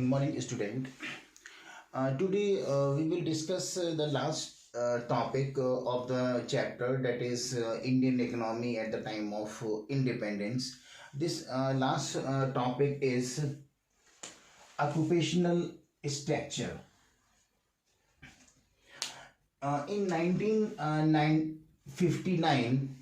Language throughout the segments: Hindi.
Good morning, student. Today we will discuss the last topic of the chapter, that is Indian economy at the time of independence. This last topic is occupational structure. In 1959,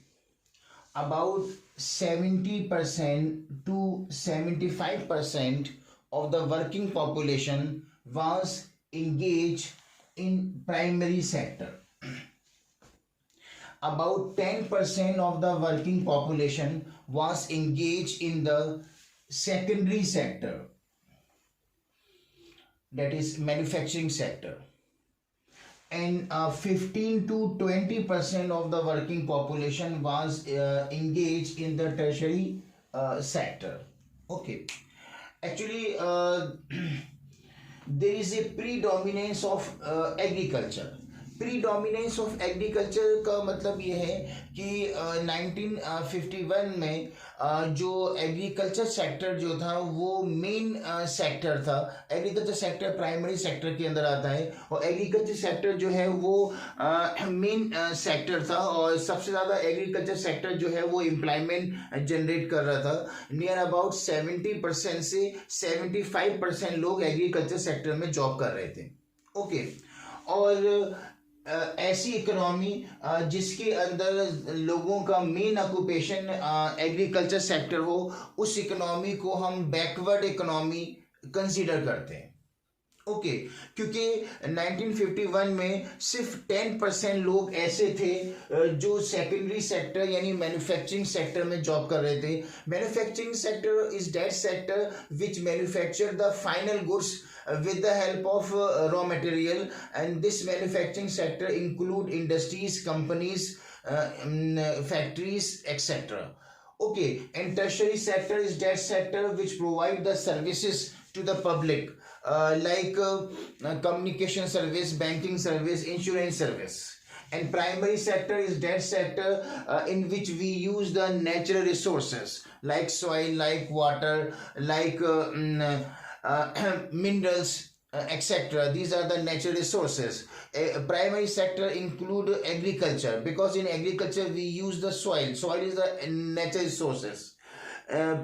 about 70% to 75% of the working population was engaged in primary sector. About 10% of the working population was engaged in the secondary sector, that is manufacturing sector, and 15 to 20% of the working population was engaged in the tertiary sector. Okay, actually there is a predominance of agriculture. Predominance of agriculture का मतलब ये है कि 1951 में जो एग्रीकल्चर सेक्टर जो था वो मेन सेक्टर था. एग्रीकल्चर सेक्टर प्राइमरी सेक्टर के अंदर आता है और एग्रीकल्चर सेक्टर जो है वो मेन सेक्टर था और सबसे ज़्यादा एग्रीकल्चर सेक्टर जो है वो एम्प्लॉयमेंट जनरेट कर रहा था. नियर अबाउट 70% से 75% लोग एग्रीकल्चर सेक्टर में जॉब कर रहे थे. ओके, और ऐसी इकोनॉमी जिसके अंदर लोगों का मेन ऑक्यूपेशन एग्रीकल्चर सेक्टर हो, उस इकोनॉमी को हम बैकवर्ड इकोनॉमी कंसीडर करते हैं. ओके, क्योंकि 1951 में सिर्फ 10% लोग ऐसे थे जो सेकेंडरी सेक्टर यानी मैन्युफैक्चरिंग सेक्टर में जॉब कर रहे थे. Manufacturing sector is that sector which manufacture the final goods with the help of raw material, and this manufacturing sector include industries, companies, factories, etc. Okay, and tertiary sector is that sector which provide the services to the public, like communication service, banking service, insurance service. And primary sector is that sector in which we use the natural resources like soil, like water, like minerals, etc. These are the natural resources. Primary sector include agriculture, because in agriculture we use the soil. Soil is the natural resources.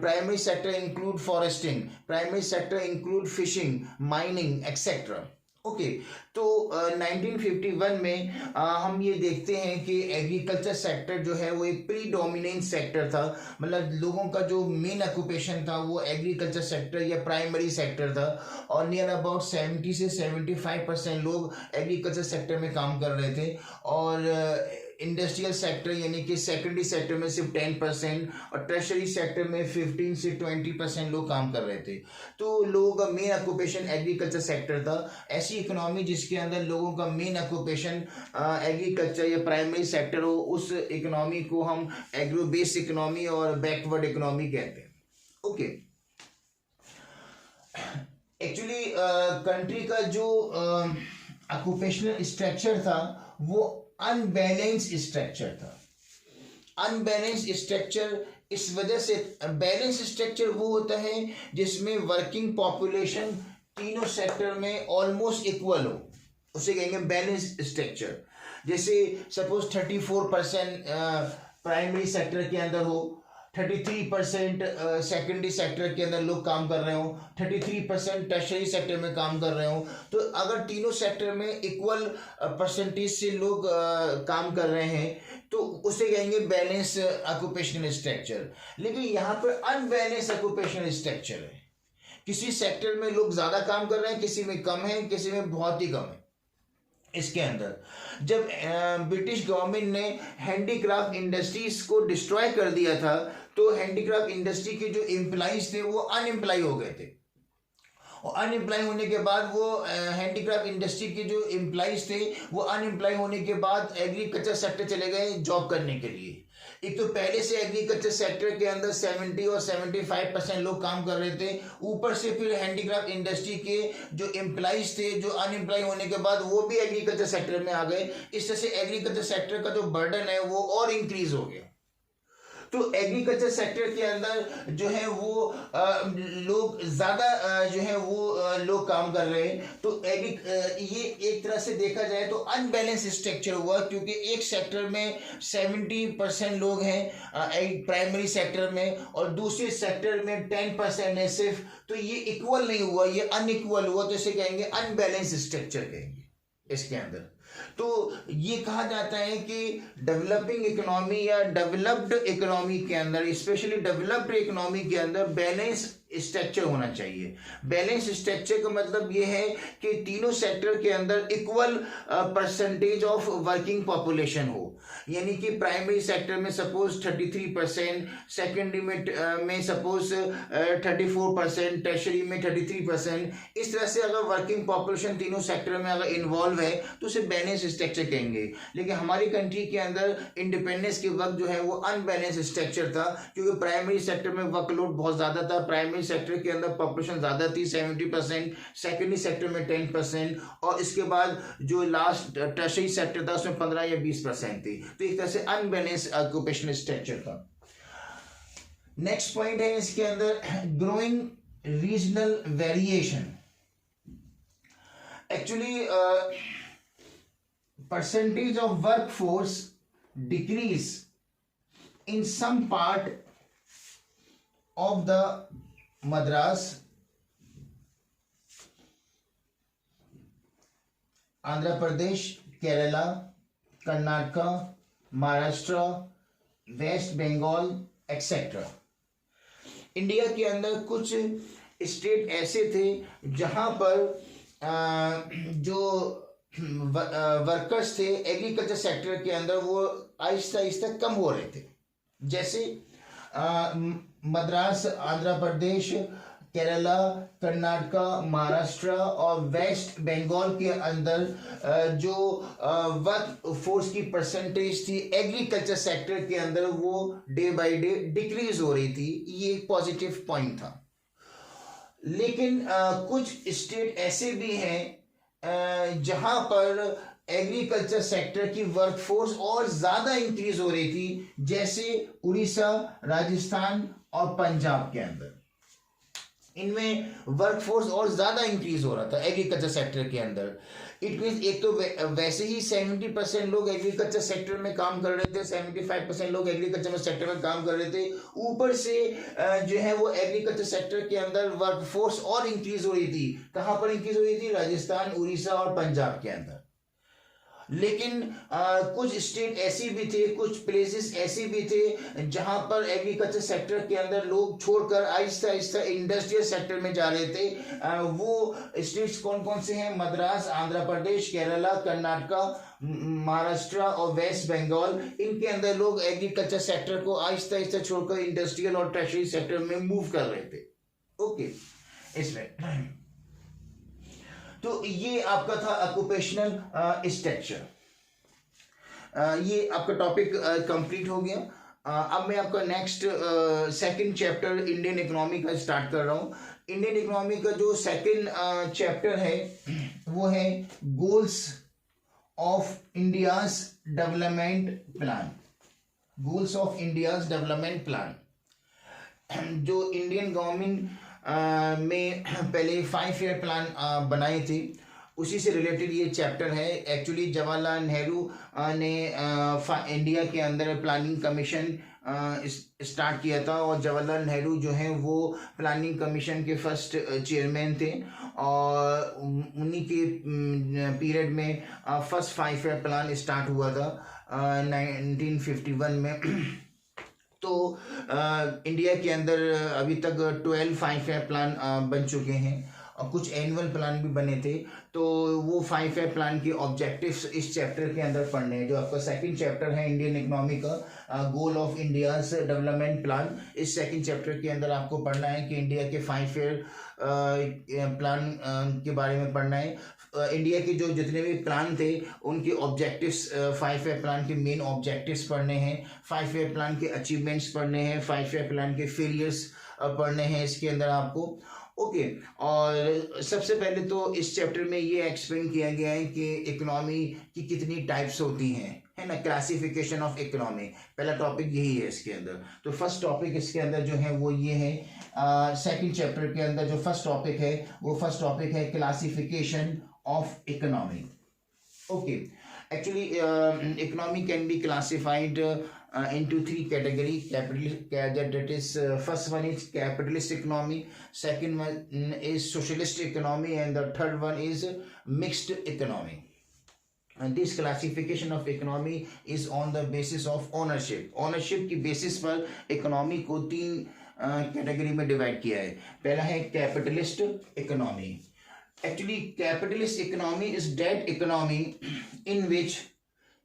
Primary sector include foresting. Primary sector include fishing, mining, etc. Okay, तो 1951 में हम ये देखते हैं कि एग्रीकल्चर सेक्टर जो है वो एक प्रीडोमिनेंट सेक्टर था. मतलब लोगों का जो मेन ऑक्यूपेशन था वो एग्रीकल्चर सेक्टर या प्राइमरी सेक्टर था और नियर अबाउट 70 से 75% लोग एग्रीकल्चर सेक्टर में काम कर रहे थे. और इंडस्ट्रियल सेक्टर यानी कि सेकेंडरी सेक्टर में सिर्फ 10% और टर्शरी सेक्टर में 15 से 20% लोग काम कर रहे थे. तो लोगों का मेन ऑक्यूपेशन एग्रीकल्चर सेक्टर था. ऐसी इकोनॉमी जिसके अंदर लोगों का मेन ऑक्यूपेशन एग्रीकल्चर या प्राइमरी सेक्टर हो, उस इकोनॉमी को हम एग्रो बेस्ड इकोनॉमी और बैकवर्ड इकोनॉमी कहते हैं. ओके, एक्चुअली कंट्री का जो ऑक्यूपेशनल स्ट्रक्चर था वो अनबैलेंस स्ट्रक्चर था. अनबैलेंस स्ट्रक्चर इस वजह से, बैलेंस स्ट्रक्चर वो होता है जिसमें वर्किंग पॉपुलेशन तीनों सेक्टर में ऑलमोस्ट इक्वल हो, उसे कहेंगे बैलेंस स्ट्रक्चर. जैसे सपोज 34% प्राइमरी सेक्टर के अंदर हो, 33% सेकेंडरी सेक्टर के अंदर लोग काम कर रहे हो, 33% टर्शरी सेक्टर में काम कर रहे हो. तो अगर तीनों सेक्टर में इक्वल परसेंटेज से लोग काम कर रहे हैं तो उसे कहेंगे बैलेंस ऑक्यूपेशनल स्ट्रक्चर. लेकिन यहाँ पर अनबैलेंस ऑक्यूपेशनल स्ट्रक्चर है. किसी सेक्टर में लोग ज़्यादा काम कर रहे हैं, किसी में कम है, किसी में बहुत ही कम है. इसके अंदर जब ब्रिटिश गवर्नमेंट ने हैंडीक्राफ्ट इंडस्ट्रीज को डिस्ट्रॉय कर दिया था तो हैंडीक्राफ्ट इंडस्ट्री के जो एम्प्लॉइज थे वो अनएम्प्लॉय हो गए थे. और अनएम्प्लॉय होने के बाद वो हैंडीक्राफ्ट इंडस्ट्री के जो एम्प्लॉइज थे वो अनएम्प्लॉय होने के बाद एग्रीकल्चर सेक्टर चले गए जॉब करने के लिए. एक तो पहले से एग्रीकल्चर सेक्टर के अंदर 70 और 75% लोग काम कर रहे थे, ऊपर से फिर हैंडीक्राफ्ट इंडस्ट्री के जो एम्प्लॉइज थे जो अनएम्प्लॉय होने के बाद वो भी एग्रीकल्चर सेक्टर में आ गए. इस तरह से एग्रीकल्चर सेक्टर का जो बर्डन है वो और इंक्रीज हो गया. तो एग्रीकल्चर सेक्टर के अंदर जो है वो लोग ज़्यादा जो है वो लोग काम कर रहे हैं। तो ये एक तरह से देखा जाए तो अनबैलेंस स्ट्रक्चर हुआ, क्योंकि एक सेक्टर में 70% लोग हैं एक प्राइमरी सेक्टर में और दूसरे सेक्टर में 10% है सिर्फ। तो ये इक्वल नहीं हुआ, ये अनइक्वल हुआ, तो इसे कहेंगे अनबैलेंस स्ट्रक्चर कहेंगे इसके अंदर। तो ये कहा जाता है कि डेवलपिंग इकोनॉमी या डेवलप्ड इकोनॉमी के अंदर, स्पेशली डेवलप्ड इकोनॉमी के अंदर बैलेंस स्ट्रक्चर होना चाहिए। बैलेंस स्ट्रक्चर का मतलब ये है कि तीनों सेक्टर के अंदर equal percentage of working population हो, यानी कि प्राइमरी सेक्टर में सपोज 33%, सेकेंडरी में सपोज 34%, टर्शरी में 33%। इस तरह से अगर वर्किंग पॉपुलेशन तीनों सेक्टर में अगर इन्वॉल्व है तो उसे बैलेंस स्ट्रक्चर कहेंगे। लेकिन हमारी कंट्री के अंदर इंडिपेंडेंस के वक्त जो है वो अनबैलेंस स्ट्रक्चर था, क्योंकि प्राइमरी सेक्टर में वर्कलोड बहुत ज़्यादा था। प्राइमरी सेक्टर के अंदर पॉपुलेशन ज़्यादा थी 70%, सेकेंडरी सेक्टर में 10%, और इसके बाद जो लास्ट टर्शरी सेक्टर था उसमें 15 या 20% थी। तो एक तरह से अनबैलेंस ऑक्यूपेशनल स्ट्रक्चर था। नेक्स्ट पॉइंट है इसके अंदर growing regional variation. Actually percentage of workforce decrease in some part of the Madras, Andhra Pradesh, Kerala, Karnataka, Maharashtra, West Bengal, etc. India के अंदर कुछ स्टेट ऐसे थे जहां पर जो वर्कर्स थे एग्रीकल्चर सेक्टर के अंदर वो आहिस्ता आहिस्ता कम हो रहे थे। जैसे मद्रास, आंध्र प्रदेश, केरला, कर्नाटका, महाराष्ट्र और वेस्ट बंगाल के अंदर जो वर्क फोर्स की परसेंटेज थी एग्रीकल्चर सेक्टर के अंदर वो डे बाय डे डिक्रीज हो रही थी। ये एक पॉजिटिव पॉइंट था। लेकिन कुछ स्टेट ऐसे भी हैं जहां पर एग्रीकल्चर सेक्टर की वर्कफोर्स और ज्यादा इंक्रीज हो रही थी, जैसे उड़ीसा, राजस्थान और पंजाब के अंदर। इनमें वर्कफोर्स और ज्यादा इंक्रीज हो रहा था एग्रीकल्चर सेक्टर के अंदर। इट मीन एक तो वैसे ही 70% लोग एग्रीकल्चर सेक्टर में काम कर रहे थे, 75% लोग एग्रीकल्चर सेक्टर में काम कर रहे थे। ऊपर से जो है वो एग्रीकल्चर सेक्टर के अंदर वर्कफोर्स और इंक्रीज हो रही थी। कहाँ पर इंक्रीज हो रही थी? राजस्थान, उड़ीसा और पंजाब के अंदर। लेकिन कुछ स्टेट ऐसी भी थे, कुछ प्लेसेस ऐसे भी थे जहां पर एग्रीकल्चर सेक्टर के अंदर लोग छोड़कर आहिस्ता आहिस्ता इंडस्ट्रियल सेक्टर में जा रहे थे। वो स्टेट्स कौन कौन से हैं? मद्रास, आंध्र प्रदेश, केरला, कर्नाटका, महाराष्ट्र और वेस्ट बंगाल। इनके अंदर लोग एग्रीकल्चर सेक्टर को आहिस्ता आहिस्ता छोड़कर इंडस्ट्रियल और टर्शरी सेक्टर में मूव कर रहे थे। ओके, इसमें तो ये आपका था ऑक्यूपेशनल स्ट्रक्चर। ये आपका टॉपिक कंप्लीट हो गया। अब मैं आपका next second chapter Indian economy का स्टार्ट कर रहा हूँ। इंडियन इकोनॉमी का जो सेकंड चैप्टर है वो है goals of India's development plan. Goals of India's development plan जो इंडियन गवर्नमेंट में पहले 5 ईयर प्लान बनाए थे, उसी से रिलेटेड ये चैप्टर है। एक्चुअली जवाहरलाल नेहरू ने इंडिया के अंदर प्लानिंग कमीशन स्टार्ट किया था और जवाहरलाल नेहरू जो हैं वो प्लानिंग कमीशन के फर्स्ट चेयरमैन थे और उन्हीं के पीरियड में फर्स्ट 5 ईयर प्लान स्टार्ट हुआ था 1951 में। तो इंडिया के अंदर अभी तक 12 5 ईयर प्लान बन चुके हैं और कुछ एनुअल प्लान भी बने थे। तो वो 5 ईयर प्लान के ऑब्जेक्टिव्स इस चैप्टर के अंदर पढ़ने हैं। जो आपका सेकंड चैप्टर है इंडियन इकोनॉमी का goal of India's development plan, इस सेकंड चैप्टर के अंदर आपको पढ़ना है कि इंडिया के 5 ईयर प्लान के बारे में पढ़ना है। इंडिया के जो जितने भी प्लान थे उनके ऑब्जेक्टिव्स, 5 ईयर प्लान के मेन ऑब्जेक्टिव्स पढ़ने हैं, 5 ईयर प्लान के अचीवमेंट्स पढ़ने हैं, 5 ईयर प्लान के फेलियर्स पढ़ने हैं इसके अंदर आपको। ओके, और सबसे पहले तो इस चैप्टर में ये एक्सप्लेन किया गया है कि इकोनॉमी की कितनी टाइप्स होती हैं। है ना, क्लासिफिकेशन ऑफ इकोनॉमी, पहला टॉपिक यही है इसके अंदर। तो फर्स्ट टॉपिक इसके अंदर जो है वो ये है, सेकंड चैप्टर के अंदर जो फर्स्ट टॉपिक है वो फर्स्ट टॉपिक है classification of economy. Okay, actually economy can be classified into three categories, that is first one is capitalist economy, second one is socialist economy, and the third one is mixed economy. And this classification of economy is on the basis of ownership की basis पर economy को तीन कैटेगरी में डिवाइड किया है। पहला है capitalist economy. Actually capitalist economy is that economy in which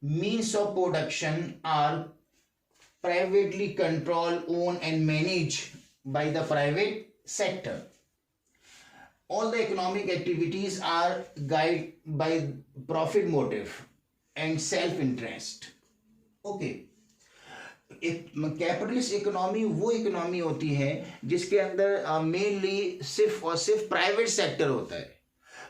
means of production are privately controlled, owned and managed by the private sector. All the economic activities are guided by profit motive and self interest. Okay, capitalist economy वो इकोनॉमी होती है जिसके अंदर मेनली सिर्फ और सिर्फ प्राइवेट सेक्टर होता है।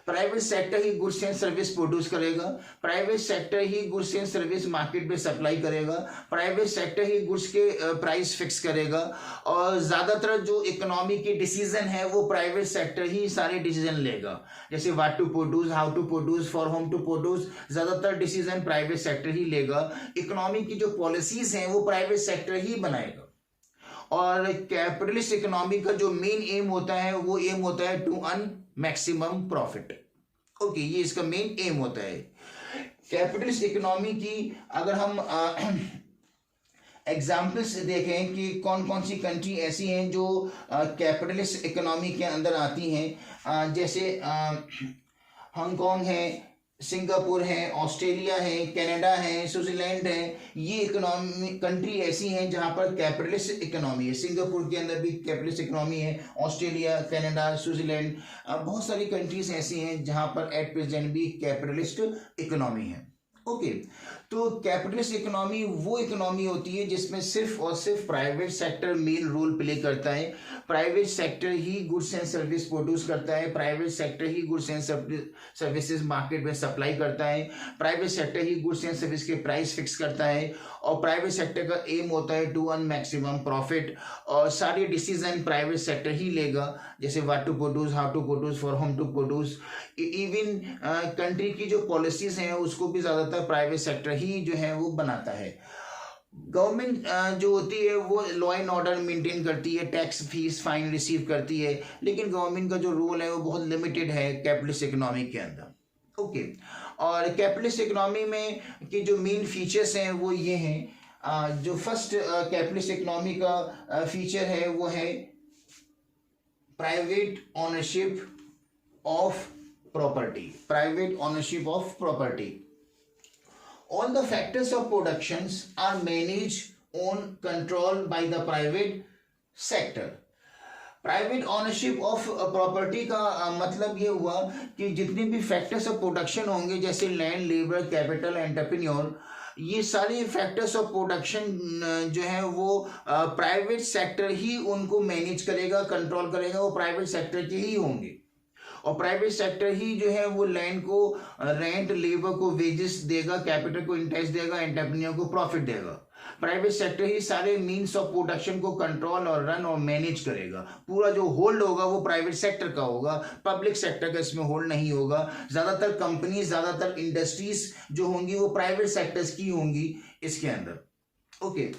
प्राइवेट सेक्टर ही गुड्स एंड सर्विस प्रोड्यूस करेगा, प्राइवेट सेक्टर ही गुड्स एंड सर्विस मार्केट में सप्लाई करेगा, प्राइवेट सेक्टर ही गुड्स के प्राइस फिक्स करेगा, और ज़्यादातर जो इकोनॉमी के डिसीजन है वो प्राइवेट सेक्टर ही सारे डिसीजन लेगा। जैसे what to produce, how to produce, for whom to produce, ज़्यादातर डिसीजन प्राइवेट सेक्टर ही लेगा। इकोनॉमी की जो पॉलिसीज हैं वो प्राइवेट सेक्टर ही बनाएगा। और कैपिटलिस्ट इकोनॉमी का जो मेन एम होता है वो एम होता है to earn maximum profit. Okay, ये इसका मेन एम होता है। कैपिटलिस्ट इकोनॉमी की अगर हम एग्जाम्पल्स देखें कि कौन कौन सी कंट्री ऐसी हैं जो कैपिटलिस्ट इकोनॉमी के अंदर आती हैं, जैसे हांगकांग है, सिंगापुर है, ऑस्ट्रेलिया है, कनाडा है, स्विट्जरलैंड है, ये इकोनॉमी कंट्री ऐसी हैं जहां पर कैपिटलिस्ट इकोनॉमी है। सिंगापुर के अंदर भी कैपिटलिस्ट इकोनॉमी है, ऑस्ट्रेलिया, कनाडा, स्विट्जरलैंड, बहुत सारी कंट्रीज ऐसी हैं जहां पर एट प्रेजेंट भी कैपिटलिस्ट इकोनॉमी है। ओके, तो कैपिटलिस्ट इकोनॉमी वो इकोनॉमी होती है जिसमें सिर्फ और सिर्फ private sector main role play करता है। प्राइवेट सेक्टर ही गुड्स एंड सर्विस प्रोड्यूस करता है, प्राइवेट सेक्टर ही गुड्स एंड सर्विसेज मार्केट में सप्लाई करता है, प्राइवेट सेक्टर ही गुड्स एंड सर्विस के प्राइस फिक्स करता है, और प्राइवेट सेक्टर का एम होता है टू अर्न मैक्सिमम प्रॉफिट, और सारे डिसीजन प्राइवेट सेक्टर ही लेगा, जैसे what to produce, how to produce, for whom to produce. Even country की जो पॉलिसीज हैं उसको भी ज़्यादातर प्राइवेट सेक्टर ही जो है वो बनाता है। गवर्नमेंट जो होती है वो लॉ एंड ऑर्डर मेंटेन करती है, टैक्स फीस फाइन रिसीव करती है, लेकिन गवर्नमेंट का जो रोल है वो बहुत लिमिटेड है कैपिटलिस्ट इकोनॉमी के अंदर। ओके, और कैपिटलिस्ट इकोनॉमी में के जो मेन फीचर्स हैं वो ये हैं। जो फर्स्ट कैपिटलिस्ट इकोनॉमी का फीचर है वो है private ownership of property. Private ownership of property. All the factors of productions are managed, owned, controlled by the private sector. Private ownership of property का मतलब ये हुआ कि जितने भी फैक्टर्स ऑफ प्रोडक्शन होंगे, जैसे लैंड, लेबर, कैपिटल, एंटरप्रेन्योर, ये सारे फैक्टर्स ऑफ प्रोडक्शन जो है वो प्राइवेट सेक्टर ही उनको मैनेज करेगा, कंट्रोल करेगा, वो प्राइवेट सेक्टर के ही होंगे। और प्राइवेट सेक्टर ही जो है वो लैंड को रेंट, लेबर को वेजेस देगा, कैपिटल को इंटरेस्ट देगा, एंटरप्रेन्योर को प्रॉफिट देगा। प्राइवेट सेक्टर ही सारे मीन्स ऑफ प्रोडक्शन को कंट्रोल और रन और मैनेज करेगा। पूरा जो होल्ड होगा वो प्राइवेट सेक्टर का होगा, पब्लिक सेक्टर का इसमें होल्ड नहीं होगा। ज़्यादातर कंपनीज, ज़्यादातर इंडस्ट्रीज जो होंगी वो प्राइवेट सेक्टर्स की होंगी इसके अंदर। ओके,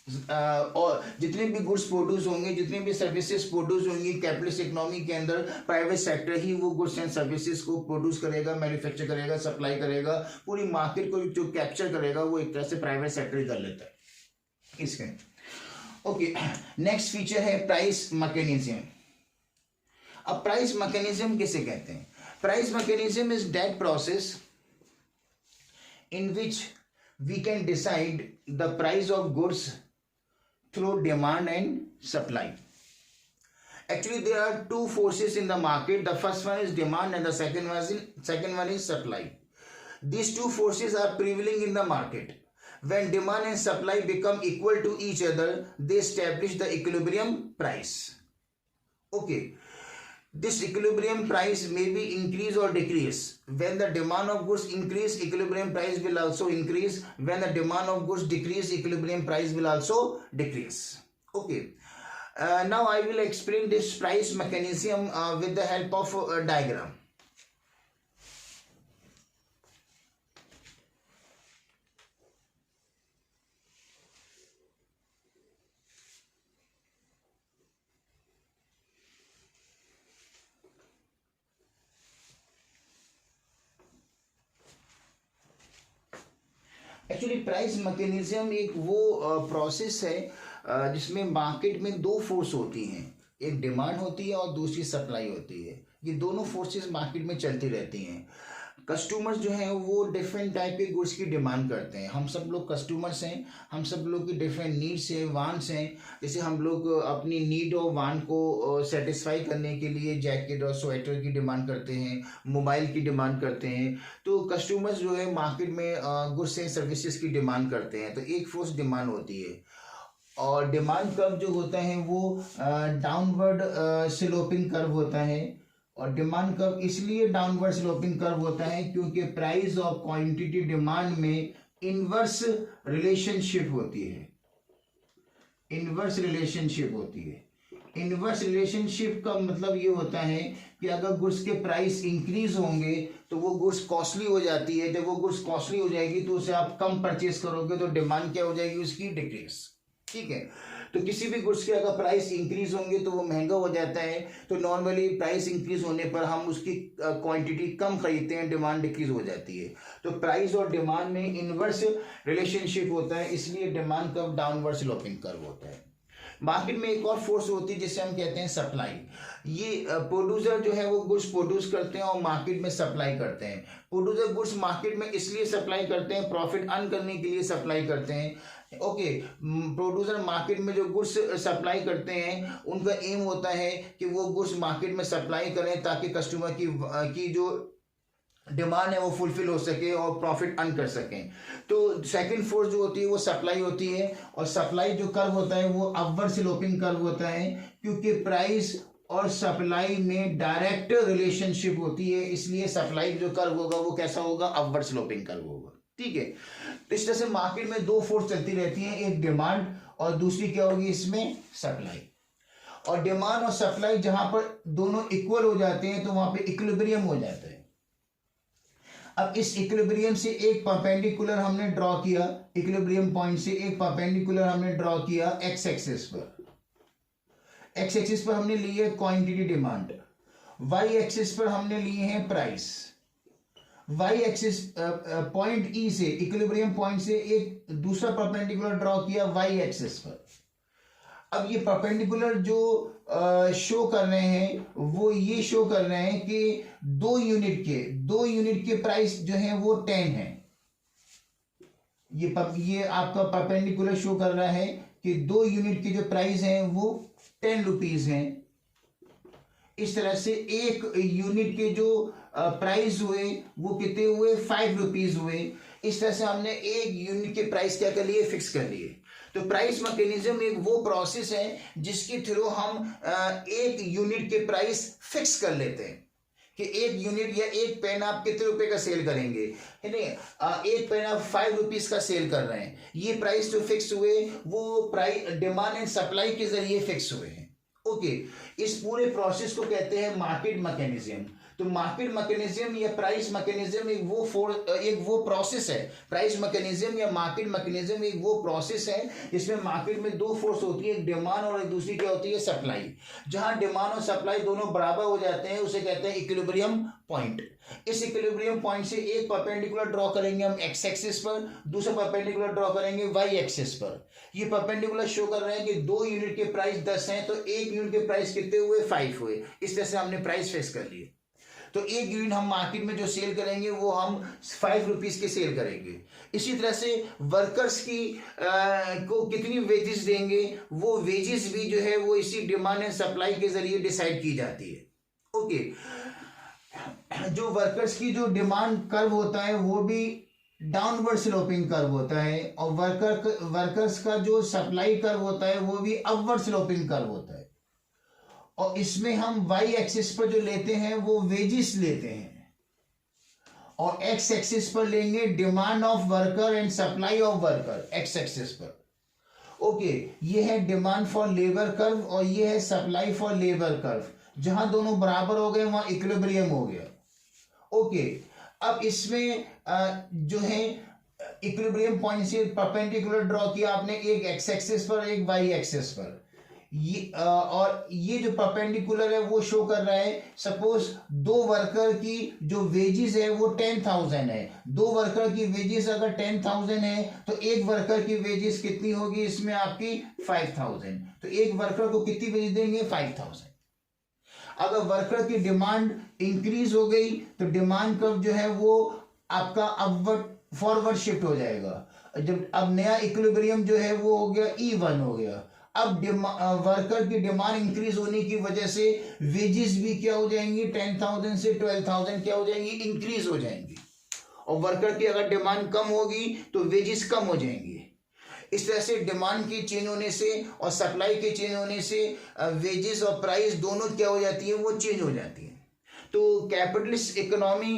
और जितने भी गुड्स प्रोड्यूस होंगे, जितने भी सर्विसेज प्रोड्यूस होंगी कैपिटलिस्ट इकोनॉमी के अंदर, प्राइवेट सेक्टर ही वो गुड्स एंड सर्विसेज को प्रोड्यूस करेगा, मैन्युफैक्चर करेगा, सप्लाई करेगा। पूरी मार्केट को जो कैप्चर करेगा वो एक तरह से प्राइवेट सेक्टर ही कर लेता है इसके। ओके, नेक्स्ट फीचर है प्राइस मैकेनिज्म। अब प्राइस मैकेनिज्म किसे कहते हैं? Price mechanism is that process in which we can decide the price of goods through demand and supply. Actually, there are two forces in the market. The first one is demand and the second one is supply. These two forces are prevailing in the market. When demand and supply become equal to each other, they establish the equilibrium price. Okay. This equilibrium price may be increase or decrease. When the demand of goods increase, equilibrium price will also increase. When the demand of goods decrease, equilibrium price will also decrease. Okay. Now I will explain this price mechanism with the help of a diagram. Actually price mechanism एक वो प्रोसेस है जिसमें मार्केट में दो फोर्स होती हैं, एक डिमांड होती है और दूसरी सप्लाई होती है। ये दोनों फोर्सेस मार्केट में चलती रहती हैं। कस्टमर्स जो हैं वो डिफरेंट टाइप के गुड्स की डिमांड करते हैं। हम सब लोग कस्टमर्स हैं, हम सब लोग की डिफरेंट नीड्स हैं, वांट्स हैं। जैसे हम लोग अपनी नीड और वांट को सेटिस्फाई करने के लिए जैकेट और स्वेटर की डिमांड करते हैं, मोबाइल की डिमांड करते हैं। तो कस्टमर्स जो है मार्केट में गुड्स एंड सर्विसेज की डिमांड करते हैं। तो एक फोर्स डिमांड होती है और डिमांड कर्व जो होता है वो डाउनवर्ड स्लोपिंग कर्व होता है। और डिमांड कर्व इसलिए डाउनवर्ड स्लोपिंग कर्व होता है क्योंकि प्राइस और क्वांटिटी डिमांड में इनवर्स रिलेशनशिप होती है। इनवर्स रिलेशनशिप होती है। इनवर्स रिलेशनशिप का मतलब ये होता है कि अगर गुड्स के प्राइस इंक्रीज होंगे तो वो गुड्स कॉस्टली हो जाती है। जब वो गुड्स कॉस्टली हो जाएगी तो उसे आप कम परचेज करोगे तो डिमांड क्या हो जाएगी, उसकी डिक्रीज। ठीक है, तो किसी भी गुड्स के अगर प्राइस इंक्रीज होंगे तो वो महंगा हो जाता है। तो नॉर्मली प्राइस इंक्रीज होने पर हम उसकी क्वांटिटी कम खरीदते हैं, डिमांड डिक्रीज हो जाती है। तो प्राइस और डिमांड में इनवर्स रिलेशनशिप होता है, इसलिए demand curve downward sloping curve होता है। मार्केट में एक और फोर्स होती है जिसे हम कहते हैं सप्लाई। ये प्रोड्यूसर जो है वो गुड्स प्रोड्यूस करते हैं और मार्केट में सप्लाई करते हैं। प्रोड्यूसर गुड्स मार्केट में इसलिए सप्लाई करते हैं, प्रॉफिट अर्न करने के लिए सप्लाई करते हैं। ओके, प्रोड्यूसर मार्केट में जो गुड्स सप्लाई करते हैं उनका एम होता है कि वो गुड्स मार्केट में सप्लाई करें ताकि कस्टमर की जो डिमांड है वो फुलफिल हो सके और प्रॉफिट अर्न कर सकें। तो सेकंड फोर्स जो होती है वो सप्लाई होती है और सप्लाई जो कर्व होता है वो अपवर्ड स्लोपिंग कर्व होता है क्योंकि प्राइस और सप्लाई में डायरेक्ट रिलेशनशिप होती है, इसलिए सप्लाई जो कर्व होगा वो कैसा होगा, अपवर्ड स्लोपिंग कर्व होगा। ठीक है, तो इस तरह से मार्केट में दो फोर्स चलती रहती हैं, एक डिमांड और दूसरी क्या होगी इसमें, सप्लाई। और डिमांड और सप्लाई जहां पर दोनों इक्वल हो जाते हैं तो वहां पे इक्विलिब्रियम हो जाता है। अब इस इक्विलिब्रियम से एक परपेंडिकुलर हमने ड्रॉ किया, इक्विलिब्रियम पॉइंट से एक परपेंडिकुलर हमने ड्रॉ किया एक्स एक्सिस पर। एक्स एक्सिस पर हमने ली है क्वांटिटी डिमांड, वाई एक्सिस पर हमने लिए हैं price. Y axis point E से, इक्विलिब्रियम पॉइंट से एक दूसरा परपेंडिकुलर ड्रॉ किया वाई एक्सिस पर। अब ये परपेंडिकुलर जो शो कर रहे हैं वो ये शो कर रहे हैं कि दो यूनिट के प्राइस जो है वो 10 है। ये आपका परपेंडिकुलर शो कर रहा है कि 2 यूनिट के जो प्राइस हैं वो 10 रुपीज हैं। इस तरह से एक यूनिट के जो प्राइस हुए वो कितने हुए, 5 रुपीज हुए। इस तरह से हमने एक यूनिट के प्राइस क्या कर लिए, फिक्स कर लिए। तो प्राइस मैकेनिज्म एक वो प्रोसेस है जिसके थ्रू हम एक यूनिट के प्राइस फिक्स कर लेते हैं कि एक यूनिट या एक पेन आप कितने रुपए का सेल करेंगे, है नहीं, एक पेन आप 5 रुपीज का सेल कर रहे हैं। ये प्राइस जो फिक्स हुए वो प्राइस डिमांड एंड सप्लाई के जरिए फिक्स हुए हैं। ओके, इस पूरे प्रोसेस को कहते हैं मार्केट मैकेनिज्म। तो मार्केट मैकेनिज्म या प्राइस मैकेनिज्म एक वो प्रोसेस है। प्राइस मैकेनिज्म या मार्केट मैकेनिज्म एक वो प्रोसेस है जिसमें मार्केट में दो फोर्स होती है, एक डिमांड और एक दूसरी क्या होती है, सप्लाई। जहां डिमांड और सप्लाई दोनों बराबर हो जाते हैं उसे कहते हैं इक्विलिब्रियम पॉइंट। इस इक्विलिब्रियम पॉइंट से एक परपेंडिकुलर ड्रॉ करेंगे हम एक्स एक्सिस पर, दूसरा परपेंडिकुलर ड्रॉ करेंगे वाई एक्सिस पर। ये परपेंडिकुलर शो कर रहे हैं कि 2 यूनिट के प्राइस 10 हैं तो एक यूनिट के प्राइस कितने हुए, 5 हुए। इस तरह से हमने प्राइस फिक्स कर लिए। तो एक यूनिट हम मार्केट में जो सेल करेंगे वो हम 5 रुपीज के सेल करेंगे। इसी तरह से वर्कर्स को कितनी वेजेस देंगे, वो वेजेस भी जो है वो इसी डिमांड एंड सप्लाई के जरिए डिसाइड की जाती है। ओके, जो वर्कर्स की जो डिमांड कर्व होता है वो भी डाउनवर्ड स्लोपिंग कर्व होता है और वर्कर्स का जो सप्लाई कर्व होता है वो भी अपवर्ड स्लोपिंग कर्व होता है। और इसमें हम वाई एक्सिस पर जो लेते हैं वो वेजिस लेते हैं, और एक्स एक्सिस पर लेंगे demand of worker and supply of worker, x axis पर। ओके, ये है डिमांड फॉर लेबर कर्व और ये है सप्लाई फॉर लेबर कर्व। जहां दोनों बराबर हो गए वहां इक्विलिब्रियम हो गया। ओके, अब इसमें जो है इक्विलिब्रियम पॉइंट से परपेंडिकुलर ड्रॉ किया आपने, एक एक्स एक्सिस पर एक वाई एक्सिस पर। ये और ये जो परपेंडिकुलर है वो शो कर रहा है, सपोज दो वर्कर की जो वेजेस है वो 10,000 है। दो वर्कर की वेजेस अगर 10,000 है तो एक वर्कर की वेजेस कितनी होगी इसमें आपकी 5,000। तो एक वर्कर को कितनी वेजेस देंगे 5,000। अगर वर्कर की डिमांड इंक्रीज हो गई तो डिमांड कर्व जो है वो आपका अपवर्ड फॉरवर्ड शिफ्ट हो जाएगा। जब अब नया इक्विलिब्रियम जो है वो हो गया E1 हो गया। अब वर्कर की डिमांड इंक्रीज होने की वजह से वेजेस भी क्या हो जाएंगी, 10,000 से 12,000 क्या हो जाएंगी, इंक्रीज हो जाएंगी। और वर्कर की अगर डिमांड कम होगी तो वेजेस कम हो जाएंगी। इस तरह से डिमांड के चेंज होने से और सप्लाई के चेंज होने से वेजेस और प्राइस दोनों क्या हो जाती है, वो चेंज हो जाती है। तो कैपिटलिस्ट इकोनॉमी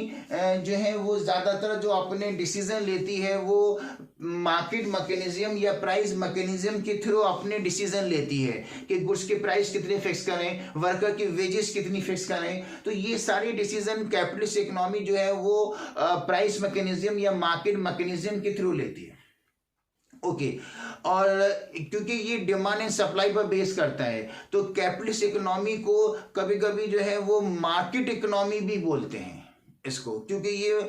जो है वो ज़्यादातर जो अपने डिसीजन लेती है वो मार्केट मैकेनिज्म या प्राइस मैकेनिज्म के थ्रू अपने डिसीजन लेती है कि गुड्स के प्राइस कितने फिक्स करें, वर्कर की वेजेस कितनी फिक्स करें। तो ये सारे डिसीजन कैपिटलिस्ट इकोनॉमी जो है वो प्राइस मैकेनिज्म या मार्केट मैकेनिज्म के थ्रू लेती है। ओके, और क्योंकि ये डिमांड एंड सप्लाई पर बेस करता है तो कैपिटलिस्ट इकोनॉमी को कभी कभी जो है वो मार्केट इकोनॉमी भी बोलते हैं इसको, क्योंकि ये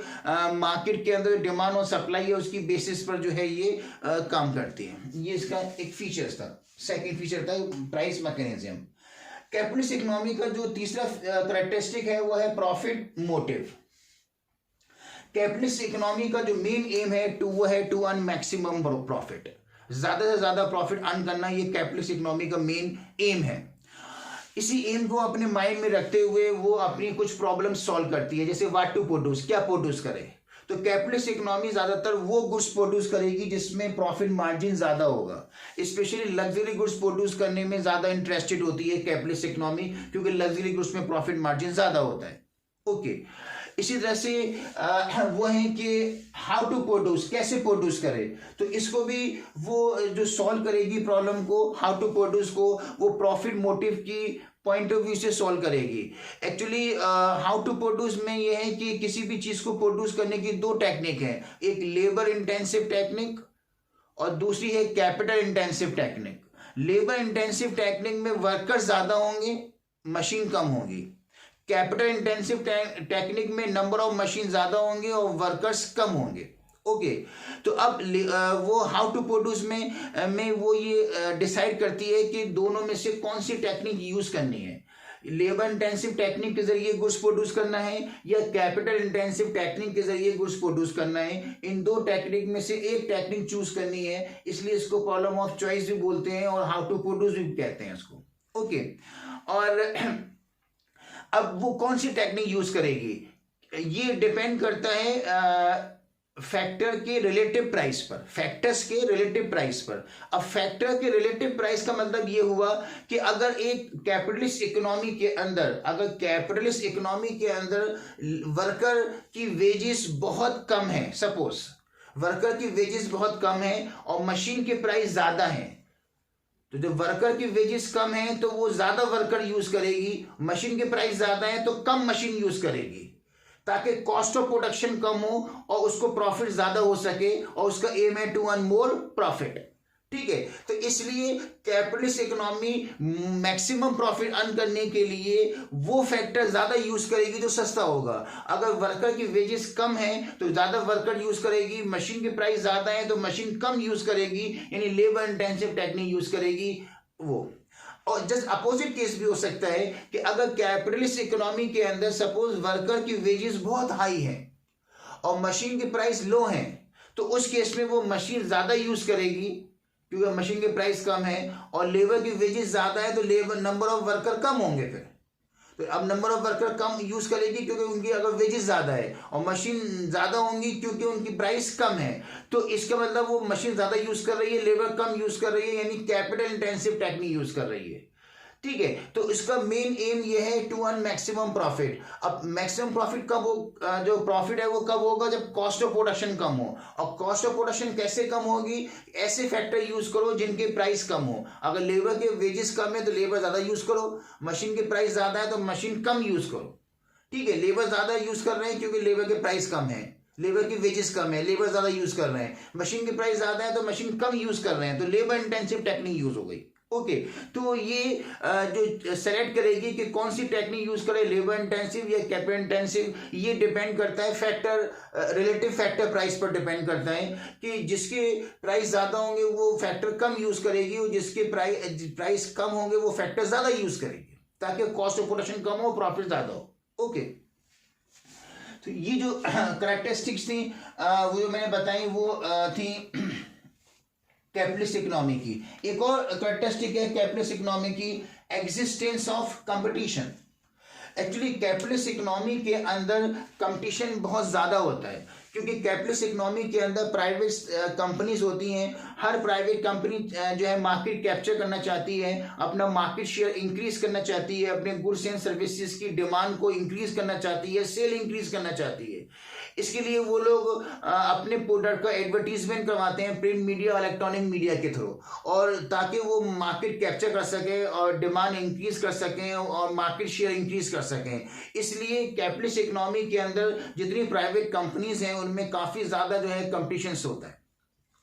मार्केट के अंदर डिमांड और सप्लाई है उसकी बेसिस पर जो है ये काम करती है। ये इसका एक फीचर था, सेकंड फीचर था प्राइस मैकेनिज्म। कैपिटलिस्ट इकोनॉमी का जो तीसरा कैरेक्टरिस्टिक है वो है प्रॉफिट मोटिव। कैपिटलिस्ट इकोनॉमी का जो मेन एम है वो है टू अर्न मैक्सिमम प्रॉफिट, ज्यादा से ज्यादा प्रॉफिट अर्न करना, ये कैपिटलिस्ट इकोनॉमी का मेन एम है। इसी एम को अपने माइंड में रखते हुए वो अपनी कुछ प्रॉब्लम सॉल्व करती है, जैसे व्हाट टू प्रोड्यूस, क्या प्रोड्यूस करे। तो कैपिटलिस्ट इकोनॉमी ज्यादातर वो गुड्स प्रोड्यूस करेगी जिसमें प्रॉफिट मार्जिन ज्यादा होगा। स्पेशली लग्जरी गुड्स प्रोड्यूस करने में ज्यादा इंटरेस्टेड होती है कैपिटलिस्ट इकोनॉमी, क्योंकि लग्जरी गुड्स में प्रॉफिट मार्जिन ज्यादा होता है। ओके, इसी तरह से वो है कि हाउ टू प्रोड्यूस, कैसे प्रोड्यूस करे, तो इसको भी वो जो सॉल्व करेगी प्रॉब्लम को, हाउ टू प्रोड्यूस को, वो प्रॉफिट मोटिव की पॉइंट ऑफ व्यू से सॉल्व करेगी। एक्चुअली हाउ टू प्रोड्यूस में ये है कि किसी भी चीज को प्रोड्यूस करने की दो टेक्निक है, एक लेबर इंटेंसिव टेक्निक और दूसरी है capital intensive technique. Labour intensive technique में वर्कर्स ज्यादा होंगे, मशीन कम होगी। कैपिटल इंटेंसिव टेक्निक में नंबर ऑफ मशीन ज्यादा होंगे और वर्कर्स कम होंगे। ओके, तो अब वो हाउ टू प्रोड्यूस में वो ये डिसाइड करती है कि दोनों में से कौन सी टेक्निक यूज करनी है। लेबर इंटेंसिव टेक्निक के जरिए गुड्स प्रोड्यूस करना है या कैपिटल इंटेंसिव टेक्निक के जरिए गुड्स प्रोड्यूस करना है। इन दो टेक्निक में से एक टेक्निक चूज करनी है, इसलिए इसको प्रॉब्लम ऑफ चॉइस भी बोलते हैं और हाउ टू प्रोड्यूस भी कहते हैं इसको। ओके, और अब वो कौन सी टेक्निक यूज करेगी ये डिपेंड करता है फैक्टर के रिलेटिव प्राइस पर, फैक्टर्स के रिलेटिव प्राइस पर। अब फैक्टर के रिलेटिव प्राइस का मतलब ये हुआ कि अगर एक कैपिटलिस्ट इकोनॉमी के अंदर, अगर कैपिटलिस्ट इकोनॉमी के अंदर वर्कर की वेजेस बहुत कम है, सपोज वर्कर की वेजेस बहुत कम है और मशीन के प्राइस ज्यादा है, तो जब वर्कर की वेजेस कम है तो वो ज्यादा वर्कर यूज करेगी, मशीन के प्राइस ज्यादा है तो कम मशीन यूज करेगी, ताकि कॉस्ट ऑफ प्रोडक्शन कम हो और उसको प्रॉफिट ज्यादा हो सके, और उसका एम है टू अर्न मोर प्रॉफिट। ठीक है, तो इसलिए capitalist economy maximum profit earn करने के लिए वो फैक्टर ज्यादा यूज करेगी जो सस्ता होगा। अगर वर्कर की वेजेस कम है तो ज्यादा वर्कर यूज करेगी, मशीन के प्राइस ज्यादा है तो मशीन कम यूज करेगी, यानी लेबर इंटेंसिव टेक्निक यूज करेगी वो। और जस्ट अपोजिट केस भी हो सकता है कि अगर कैपिटलिस्ट इकोनॉमी के अंदर सपोज वर्कर की वेजेस बहुत हाई है और मशीन के प्राइस लो हैं, तो उस केस में वो मशीन ज्यादा यूज करेगी क्योंकि मशीन के प्राइस कम है, और लेबर की वेजेस ज्यादा है तो लेबर नंबर ऑफ वर्कर कम होंगे। फिर तो अब number of worker come use करेगी क्योंकि उनकी अगर वेजेस ज्यादा है, और मशीन ज्यादा होंगी क्योंकि उनकी प्राइस कम है। तो इसका मतलब वो मशीन ज्यादा यूज कर रही है, लेबर कम यूज कर रही है, यानी कैपिटल इंटेंसिव टेक्निक यूज कर रही है। ठीक है, तो इसका मेन एम ये है टू अर्न मैक्सिमम प्रॉफिट। अब मैक्सिमम प्रॉफिट कब हो, जो प्रॉफिट है वो कब होगा, जब कॉस्ट ऑफ प्रोडक्शन कम हो। और कॉस्ट ऑफ प्रोडक्शन कैसे कम होगी, ऐसे फैक्टर यूज करो जिनके प्राइस कम हो। अगर लेबर के वेजेस कम है तो लेबर ज्यादा यूज करो, मशीन के प्राइस ज्यादा है तो मशीन कम यूज करो। ठीक है, लेबर ज्यादा यूज कर रहे हैं क्योंकि लेबर के प्राइस कम है, लेबर की वेजेस कम है, लेबर ज्यादा यूज कर रहे हैं। मशीन के प्राइस ज्यादा है तो मशीन कम यूज कर रहे हैं, तो लेबर इंटेंसिव टेक्निक यूज हो गई। ओके, तो ये जो सेलेक्ट करेगी कि कौन सी टेक्निक यूज करे, लेबर इंटेंसिव या कैपिटल इंटेंसिव, ये डिपेंड करता है फैक्टर, रिलेटिव फैक्टर प्राइस पर डिपेंड करता है कि जिसके प्राइस ज्यादा होंगे वो फैक्टर कम यूज करेगी और जिसके प्राइस कम होंगे वो फैक्टर ज्यादा यूज करेगी, ताकि कॉस्ट ऑफ प्रोडक्शन कम हो, प्रॉफिट ज्यादा हो। ओके, तो ये जो करेक्टरिस्टिक्स थी वो जो मैंने बताई वो थी कैपिटलिस्ट इकोनॉमी की। एक और करेक्टरिस्टिक है कैपिटलिस्ट इकोनॉमी की, existence of competition. Actually capitalist economy के अंदर कंपटीशन बहुत ज्यादा होता है, क्योंकि कैपिटलिस्ट इकोनॉमी के अंदर प्राइवेट कंपनीज होती हैं। हर प्राइवेट कंपनी जो है मार्केट कैप्चर करना चाहती है, अपना मार्केट शेयर इंक्रीज करना चाहती है, अपने गुड्स एंड सर्विसेज की डिमांड को इंक्रीज करना चाहती है, सेल इंक्रीज करना चाहती है। इसके लिए वो लोग अपने प्रोडक्ट का एडवर्टीजमेंट करवाते हैं प्रिंट मीडिया, इलेक्ट्रॉनिक मीडिया के थ्रू, और ताकि वो मार्केट कैप्चर कर सके और डिमांड इंक्रीज कर सकें और मार्केट शेयर इंक्रीज कर सकें। इसलिए कैपिटलिस्ट इकोनॉमी के अंदर जितनी प्राइवेट कंपनीज हैं उनमें काफी ज्यादा जो है कंपटीशन होता है।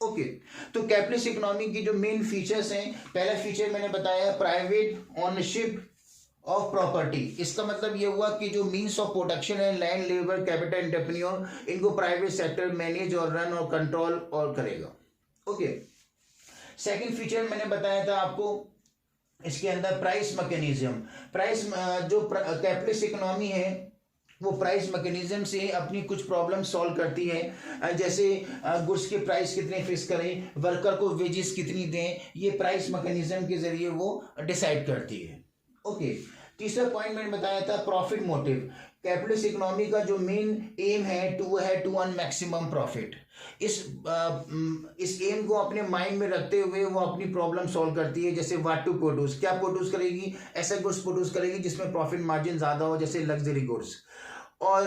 ओके, तो कैपिटलिस्ट इकोनॉमी की जो मेन फीचर्स हैं, पहला फीचर मैंने बताया प्राइवेट ओनरशिप ऑफ प्रॉपर्टी। इसका मतलब ये हुआ कि जो मीन्स ऑफ प्रोडक्शन है, लैंड, लेबर, कैपिटल, एंटरप्रेन्योर, इनको प्राइवेट सेक्टर मैनेज और रन और कंट्रोल और करेगा। ओके, सेकंड फीचर मैंने बताया था आपको इसके अंदर प्राइस मैकेनिज्म। प्राइस जो कैपिटलिस्ट इकोनॉमी है वो प्राइस मैकेनिज्म से अपनी कुछ प्रॉब्लम सॉल्व करती है, जैसे गुड्स के प्राइस कितने फिक्स करें, वर्कर को वेजेस कितनी दें, ये प्राइस मैकेनिज्म के जरिए वो डिसाइड करती है। ओके, तीसरा पॉइंट मैंने बताया था प्रॉफिट मोटिव। कैपिटलिस्ट इकोनॉमी का जो मेन एम है टू अर्न मैक्सिमम प्रॉफिट। इस एम को अपने माइंड में रखते हुए वो अपनी प्रॉब्लम सॉल्व करती है, जैसे व्हाट टू प्रोड्यूस, क्या प्रोड्यूस करेगी, ऐसा गुड्स प्रोड्यूस करेगी जिसमें प्रॉफिट मार्जिन ज्यादा हो, जैसे लग्जरी गुड्स। और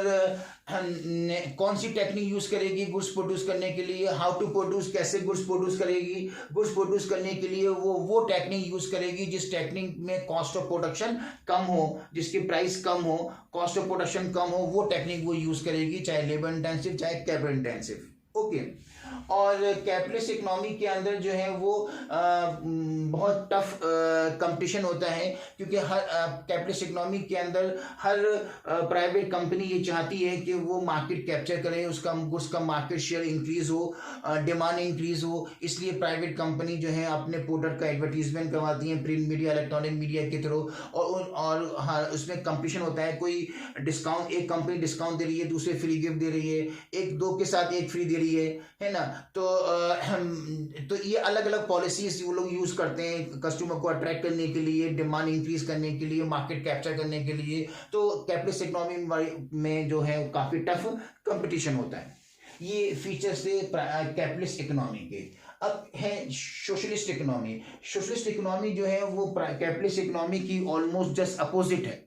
कौन सी टेक्निक यूज करेगी गुड्स प्रोड्यूस करने के लिए, हाउ टू प्रोड्यूस, कैसे गुड्स प्रोड्यूस करेगी। गुड्स प्रोड्यूस करने के लिए वो टेक्निक यूज करेगी जिस टेक्निक में कॉस्ट ऑफ प्रोडक्शन कम हो, जिसकी प्राइस कम हो, कॉस्ट ऑफ प्रोडक्शन कम हो, वो टेक्निक वो यूज करेगी, चाहे लेबर इंटेंसिव चाहे कैपिटल इंटेंसिव। ओके, और कैपिटलिस्ट इकोनॉमी के अंदर जो है वो बहुत टफ कंपटीशन होता है, क्योंकि हर कैपिटलिस्ट इकोनॉमी के अंदर हर प्राइवेट कंपनी ये चाहती है कि वो मार्केट कैप्चर करे, उसका मार्केट शेयर इंक्रीज हो, डिमांड इंक्रीज हो। इसलिए प्राइवेट कंपनी जो है अपने प्रोडक्ट का एडवर्टीजमेंट करवाती है प्रिंट मीडिया, इलेक्ट्रॉनिक मीडिया के थ्रू, और हाँ उसमें कंपटीशन होता है। कोई डिस्काउंट, एक कंपनी डिस्काउंट दे रही है, दूसरे फ्री गिफ्ट दे रही है, एक दो के साथ एक फ्री दे रही है ना। तो ये अलग अलग पॉलिसीज वो लोग यूज करते हैं कस्टमर को अट्रैक्ट करने के लिए, डिमांड इंक्रीज करने के लिए, मार्केट कैप्चर करने के लिए। तो कैपिटलिस्ट इकोनॉमी में जो है काफी टफ कंपटीशन होता है। ये फीचर्स थे कैपिटलिस्ट इकोनॉमी के। अब है सोशलिस्ट इकोनॉमी। सोशलिस्ट इकोनॉमी जो है वो कैपिटलिस्ट इकोनॉमी की ऑलमोस्ट जस्ट अपोजिट है।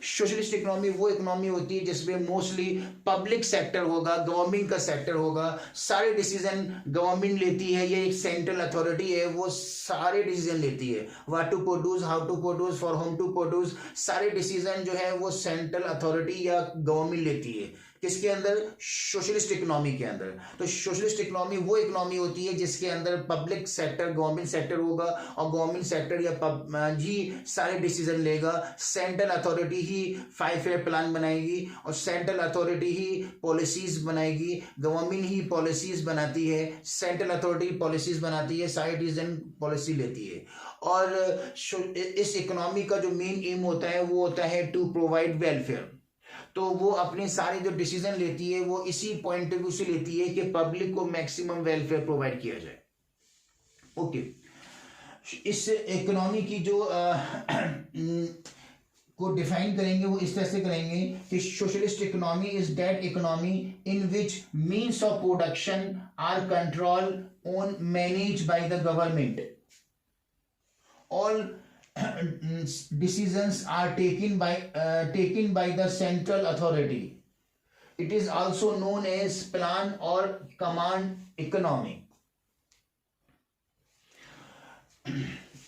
सोशलिस्ट इकोनॉमी वो इकोनॉमी होती है जिसमें मोस्टली पब्लिक सेक्टर होगा, गवर्नमेंट का सेक्टर होगा, सारे डिसीजन गवर्नमेंट लेती है, ये एक सेंट्रल अथॉरिटी है, वो सारे डिसीजन लेती है। What to produce, how to produce, for whom to produce, सारे डिसीजन जो है वो सेंट्रल अथॉरिटी या गवर्नमेंट लेती है। किसके अंदर? सोशलिस्ट इकोनॉमी के अंदर। तो सोशलिस्ट इकोनॉमी वो इकोनॉमी होती है जिसके अंदर पब्लिक सेक्टर, गवर्नमेंट सेक्टर होगा, और गवर्नमेंट सेक्टर या जी सारे डिसीजन लेगा। सेंट्रल अथॉरिटी ही 5 ईयर प्लान बनाएगी और सेंट्रल अथॉरिटी ही पॉलिसीज बनाएगी। गवर्नमेंट ही पॉलिसीज बनाती है, सेंट्रल अथॉरिटी पॉलिसीज बनाती है, सारे डिसीजन पॉलिसी लेती है। और इस इकोनॉमी का जो मेन एम होता है वो होता है टू प्रोवाइड वेलफेयर। तो वो अपने सारे जो डिसीजन लेती है वो इसी पॉइंट ऑफ व्यू से लेती है कि पब्लिक को मैक्सिमम वेलफेयर प्रोवाइड किया जाए। ओके, इस इकोनॉमी की जो को डिफाइन करेंगे वो इस तरह से करेंगे कि socialist economy is that economy in which means of production are control own manage by the government. All decisions are taken by the central authority. It is also known as plan or command economy.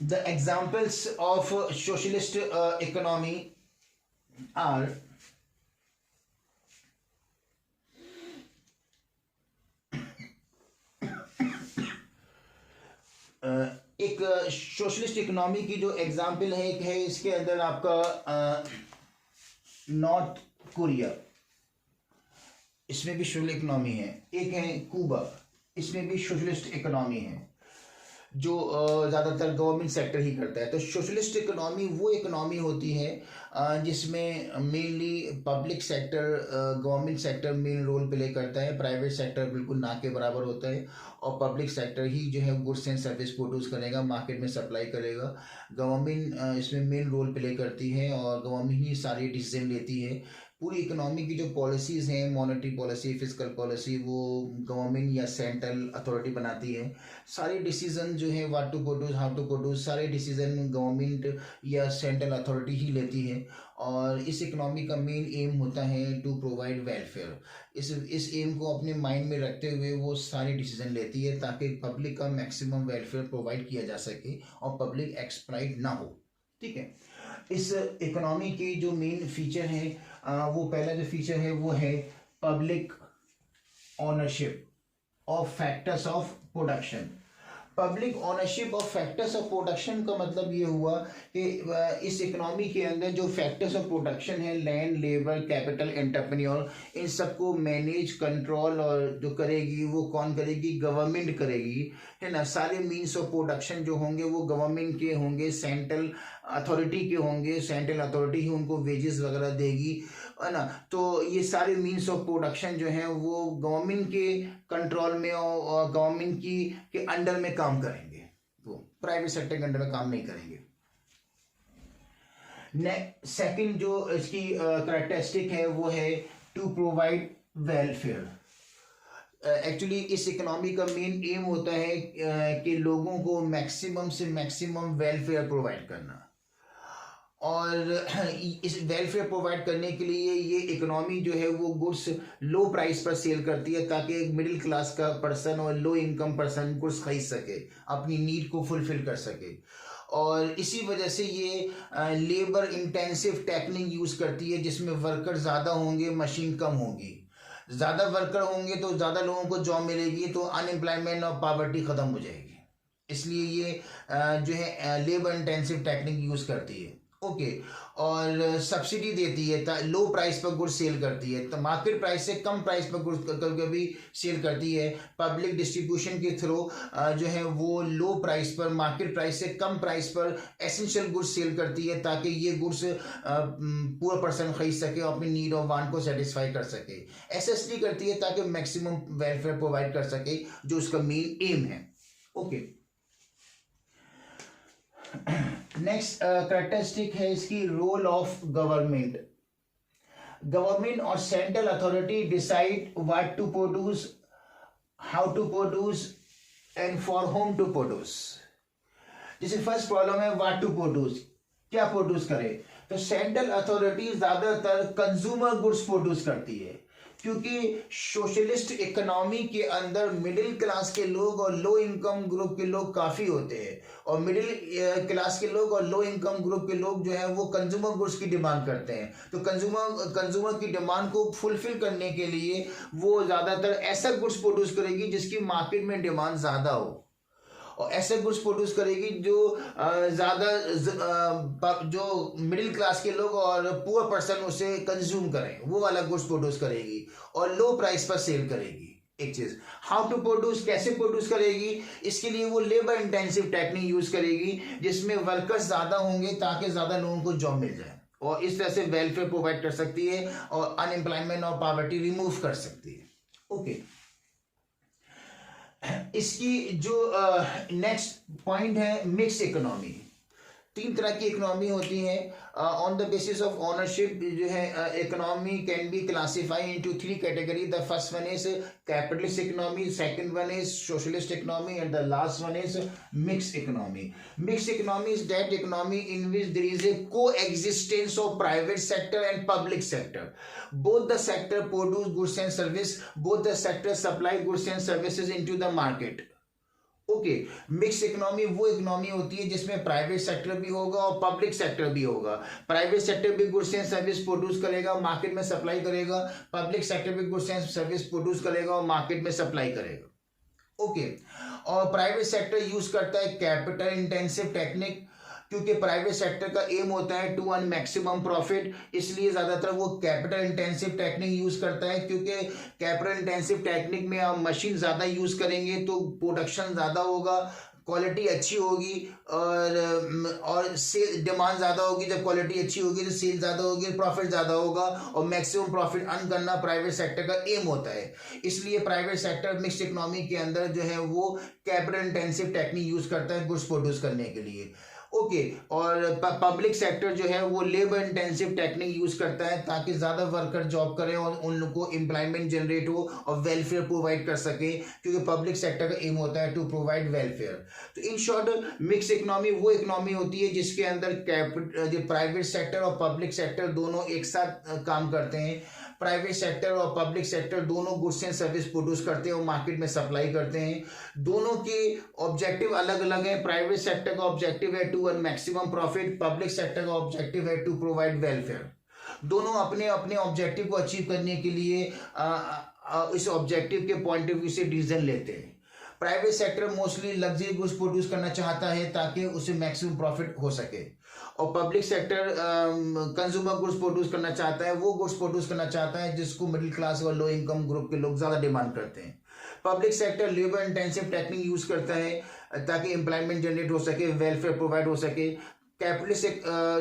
The examples of socialist economy are एक सोशलिस्ट इकोनॉमी की जो एग्जाम्पल है, एक है इसके अंदर आपका नॉर्थ कोरिया, इसमें भी सोशल इकोनॉमी है। एक है कूबा, इसमें भी सोशलिस्ट इकोनॉमी है, जो ज़्यादातर गवर्नमेंट सेक्टर ही करता है। तो सोशलिस्ट इकोनॉमी वो इकोनॉमी होती है जिसमें mainly public sector, government sector main role play करता है, प्राइवेट सेक्टर बिल्कुल ना के बराबर होता है, और पब्लिक सेक्टर ही जो है गुड्स एंड सर्विस प्रोड्यूस करेगा, मार्केट में सप्लाई करेगा। गवर्नमेंट इसमें मेन रोल प्ले करती है और गवर्नमेंट ही सारी डिसीजन लेती है। पूरी इकोनॉमी की जो पॉलिसीज़ हैं, मॉनेटरी पॉलिसी, फिजिकल पॉलिसी, वो गवर्नमेंट या सेंट्रल अथॉरिटी बनाती है। सारे डिसीजन जो है what to produce, how to produce, सारे डिसीजन गवर्नमेंट या सेंट्रल अथॉरिटी ही लेती है। और इस इकोनॉमी का मेन एम होता है टू प्रोवाइड वेलफेयर। इस एम को अपने माइंड में रखते हुए वो सारे डिसीजन लेती है ताकि पब्लिक का मैक्सिमम वेलफेयर प्रोवाइड किया जा सके और पब्लिक एक्सप्लॉइट ना हो। ठीक है, इस इकोनॉमी की जो मेन फीचर है, वो पहला जो फीचर है वो है public ownership of factors of production. Public ownership of factors of production का मतलब ये हुआ कि इस इकोनॉमी के अंदर जो फैक्टर्स ऑफ प्रोडक्शन है, लैंड, लेबर, कैपिटल, एंटरप्रेन्योर, इन सबको मैनेज, कंट्रोल और जो करेगी वो कौन करेगी? गवर्नमेंट करेगी, है ना। सारे मीन्स ऑफ प्रोडक्शन जो होंगे वो गवर्नमेंट के होंगे, सेंट्रल अथॉरिटी के होंगे, सेंट्रल अथॉरिटी ही उनको वेजेस वगैरह देगी, है ना। तो ये सारे मीन्स ऑफ प्रोडक्शन जो हैं वो गवर्नमेंट के कंट्रोल में और गवर्नमेंट की के अंडर में काम करेंगे, वो प्राइवेट सेक्टर के अंडर में काम नहीं करेंगे। सेकंड जो इसकी कैरेक्टरिस्टिक है वो है टू प्रोवाइड वेलफेयर। एक्चुअली इस इकोनॉमी का मेन एम होता है कि लोगों को मैक्सिमम से मैक्सिमम वेलफेयर प्रोवाइड करना, और इस वेलफेयर प्रोवाइड करने के लिए ये इकोनॉमी जो है वो गुड्स लो प्राइस पर सेल करती है ताकि एक मिडिल क्लास का पर्सन और लो इनकम पर्सन गुड्स खरीद सके, अपनी नीड को फुलफिल कर सके। और इसी वजह से ये लेबर इंटेंसिव टेक्निक यूज़ करती है जिसमें वर्कर ज़्यादा होंगे, मशीन कम होगी। ज़्यादा वर्कर होंगे तो ज़्यादा लोगों को जॉब मिलेगी, तो अनएम्प्लॉयमेंट और पॉवर्टी ख़त्म हो जाएगी। इसलिए ये जो है लेबर इंटेंसिव टेक्निक यूज़ करती है। ओके, और सब्सिडी देती है, लो प्राइस पर गुड्स सेल करती है, तो मार्केट प्राइस से कम प्राइस पर गुड्स कभी सेल करती है। पब्लिक डिस्ट्रीब्यूशन के थ्रू जो है वो लो प्राइस पर, मार्केट प्राइस से कम प्राइस पर एसेंशियल गुड्स सेल करती है ताकि ये गुड्स पूरा पर्सन खरीद सके और अपनी नीड और वांट को सेटिस्फाई कर सके। ऐसा इसलिए करती है ताकि मैक्सिमम वेलफेयर प्रोवाइड कर सके, जो उसका मेन एम है। ओके, नेक्स्ट कैरेक्टरिस्टिक है इसकी रोल ऑफ गवर्नमेंट। गवर्नमेंट और central authority decide what to produce, how to produce and for whom to produce. जैसे फर्स्ट प्रॉब्लम है व्हाट टू प्रोड्यूस, क्या प्रोड्यूस करे, तो सेंट्रल अथॉरिटी ज्यादातर कंज्यूमर गुड्स प्रोड्यूस करती है, क्योंकि सोशलिस्ट इकोनॉमी के अंदर मिडिल क्लास के लोग और लो इनकम ग्रुप के लोग काफ़ी होते हैं, और मिडिल क्लास के लोग और लो इनकम ग्रुप के लोग जो है वो कंज्यूमर गुड्स की डिमांड करते हैं। तो कंज्यूमर की डिमांड को फुलफिल करने के लिए वो ज़्यादातर ऐसा गुड्स प्रोड्यूस करेगी जिसकी मार्केट में डिमांड ज़्यादा हो, और ऐसे गुड्स प्रोड्यूस करेगी जो ज़्यादा जो मिडिल क्लास के लोग और पुअर पर्सन उसे कंज्यूम करें, वो वाला गुड्स प्रोड्यूस करेगी और लो प्राइस पर सेल करेगी। एक चीज़, हाउ टू प्रोड्यूस, कैसे प्रोड्यूस करेगी, इसके लिए वो लेबर इंटेंसिव टेक्निक यूज़ करेगी जिसमें वर्कर्स ज़्यादा होंगे ताकि ज़्यादा लोगों को जॉब मिल जाए, और इस तरह से वेलफेयर प्रोवाइड कर सकती है और अनएम्प्लॉयमेंट और पॉवर्टी रिमूव कर सकती है। ओके, इसकी जो नेक्स्ट पॉइंट है मिक्स इकोनॉमी। तीन तरह की इकोनॉमी होती है on the basis of ownership. जो है economy can be classify into three category. The first one is capitalist economy, second one is socialist economy and the last one is mixed economy. Mixed economy is that economy in which there is a coexistence of private sector and public sector. Both the sector produce goods and service, both the sector supply goods and services into the market. Okay, mix economy वो इकोनॉमी होती है जिसमें प्राइवेट सेक्टर भी होगा और पब्लिक सेक्टर भी होगा। प्राइवेट सेक्टर भी गुड्स एंड सर्विस प्रोड्यूस करेगा, मार्केट में सप्लाई करेगा। पब्लिक सेक्टर भी गुड्स एंड सर्विस प्रोड्यूस करेगा और मार्केट में सप्लाई करेगा। ओके, और प्राइवेट सेक्टर यूज करता है कैपिटल इंटेंसिव टेक्निक, क्योंकि प्राइवेट सेक्टर का एम होता है टू अर्न मैक्सिमम प्रॉफिट, इसलिए ज्यादातर वो कैपिटल इंटेंसिव टेक्निक यूज करता है। क्योंकि कैपिटल इंटेंसिव टेक्निक में आप मशीन ज्यादा यूज करेंगे तो प्रोडक्शन ज्यादा होगा, क्वालिटी अच्छी होगी और सेल डिमांड ज़्यादा होगी। जब क्वालिटी अच्छी होगी तो सेल ज़्यादा होगी, प्रॉफिट ज़्यादा होगा और मैक्सिमम प्रॉफिट अर्न करना प्राइवेट सेक्टर का एम होता है। इसलिए प्राइवेट सेक्टर मिक्स्ड इकोनॉमी के अंदर जो है वो कैपिटल इंटेंसिव टेक्निक यूज़ करता है गुड्स प्रोड्यूस करने के लिए। ओके, और पब्लिक सेक्टर जो है वो लेबर इंटेंसिव टेक्निक यूज करता है ताकि ज्यादा वर्कर जॉब करें और उन लोगों को एम्प्लॉयमेंट जनरेट हो और वेलफेयर प्रोवाइड कर सके, क्योंकि पब्लिक सेक्टर का एम होता है टू प्रोवाइड वेलफेयर। तो इन शॉर्ट मिक्स इकोनॉमी वो इकोनॉमी होती है जिसके अंदर प्राइवेट सेक्टर और पब्लिक सेक्टर दोनों एक साथ काम करते हैं। प्राइवेट सेक्टर और पब्लिक सेक्टर दोनों गुड्स एंड सर्विस प्रोड्यूस करते हैं और मार्केट में सप्लाई करते हैं। दोनों के ऑब्जेक्टिव अलग अलग हैं। प्राइवेट सेक्टर का ऑब्जेक्टिव है to earn maximum profit, public sector का ऑब्जेक्टिव है टू प्रोवाइड वेलफेयर। दोनों अपने अपने ऑब्जेक्टिव को अचीव करने के लिए इस ऑब्जेक्टिव के पॉइंट ऑफ व्यू से डिसीजन लेते हैं। Private sector mostly luxury goods produce करना चाहता है ताकि उसे मैक्सिमम प्रॉफिट हो सके, और public sector consumer goods produce करना चाहता है, वो गुड्स प्रोड्यूस करना चाहता है जिसको मिडिल क्लास और लो इनकम ग्रुप के लोग ज़्यादा डिमांड करते हैं। Public sector labour intensive technique use करता है ताकि एम्प्लॉयमेंट जनरेट हो सके, वेलफेयर प्रोवाइड हो सके। कैपिटलिस्ट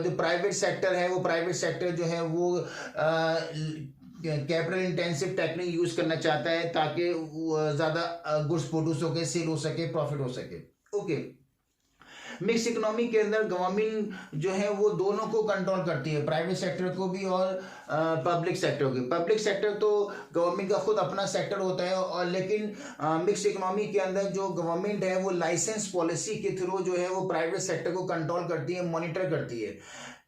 जो प्राइवेट सेक्टर है वो प्राइवेट सेक्टर जो है वो कैपिटल इंटेंसिव टेक्निक यूज करना चाहता है ताकि ज़्यादा गुड्स प्रोड्यूस हो सके, सेल हो सके, प्रॉफिट हो सके। ओके, मिक्स इकोनॉमी के अंदर गवर्नमेंट जो है वो दोनों को कंट्रोल करती है, प्राइवेट सेक्टर को भी और पब्लिक सेक्टर को। पब्लिक सेक्टर तो गवर्नमेंट का खुद अपना सेक्टर होता है, और लेकिन मिक्स इकोनॉमी के अंदर जो गवर्नमेंट है वो लाइसेंस पॉलिसी के थ्रू जो है वो प्राइवेट सेक्टर को कंट्रोल करती है, मॉनिटर करती है।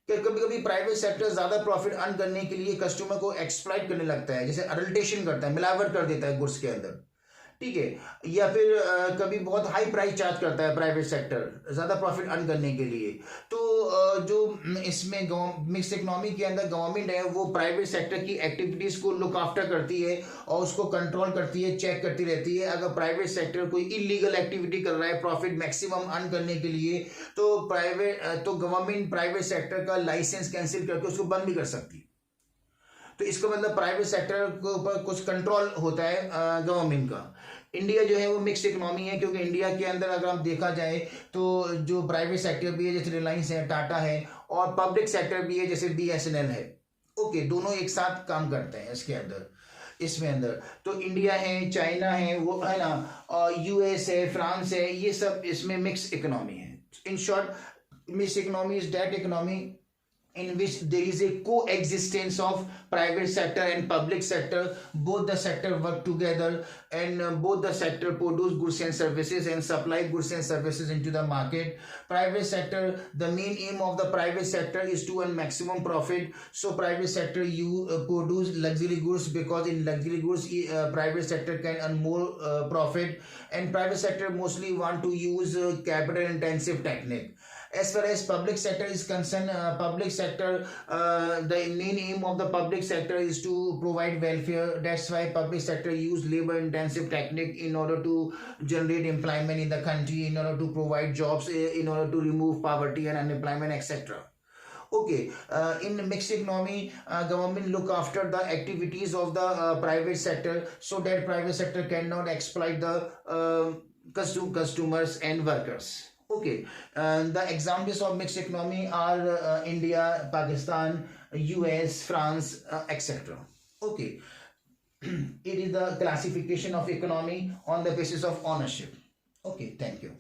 कि कभी कभी प्राइवेट सेक्टर ज्यादा प्रॉफिट अर्न करने के लिए कस्टमर को एक्सप्लॉइट करने लगता है, जैसे अडल्टेशन करता है, मिलावट कर देता है गुड्स के अंदर, ठीक है, या फिर कभी बहुत हाई प्राइस चार्ज करता है प्राइवेट सेक्टर ज़्यादा प्रॉफिट अर्न करने के लिए। तो जो इसमें मिक्स इकोनॉमी के अंदर गवर्नमेंट है वो प्राइवेट सेक्टर की एक्टिविटीज़ को लुक आफ्टर करती है और उसको कंट्रोल करती है, चेक करती रहती है। अगर प्राइवेट सेक्टर कोई इलीगल एक्टिविटी कर रहा है प्रॉफिट मैक्सिमम अर्न करने के लिए, तो गवर्नमेंट प्राइवेट सेक्टर का लाइसेंस कैंसिल करके उसको बंद भी कर सकती है। तो इसका मतलब प्राइवेट सेक्टर के ऊपर कुछ कंट्रोल होता है गवर्नमेंट का। इंडिया जो है वो मिक्स इकोनॉमी है, क्योंकि इंडिया के अंदर अगर हम देखा जाए तो जो प्राइवेट सेक्टर भी है जैसे रिलायंस है, टाटा है, और पब्लिक सेक्टर भी है जैसे BSNL है। ओके, दोनों एक साथ काम करते हैं इसमें अंदर तो इंडिया है, चाइना है, वो है ना, और US है, फ्रांस है, ये सब इसमें मिक्स इकोनॉमी है। इन short mix economy is that economy in which there is a coexistence of private sector and public sector. Both the sector work together and both the sector produce goods and services and supply goods and services into the market. Private sector, the main aim of the private sector is to earn maximum profit. So private sector produce luxury goods, because in luxury goods private sector can earn more profit, and private sector mostly want to use capital intensive technique. As far as public sector is concerned, public sector, the main aim of the public sector is to provide welfare. That's why public sector use labor intensive technique in order to generate employment in the country, in order to provide jobs, in order to remove poverty and unemployment, etc. Okay, in mixed economy, government look after the activities of the private sector so that private sector cannot exploit the customers and workers. Okay, the examples of mixed economy are India, Pakistan, US, France, etc. Okay, it is the classification of economy on the basis of ownership. Okay, thank you.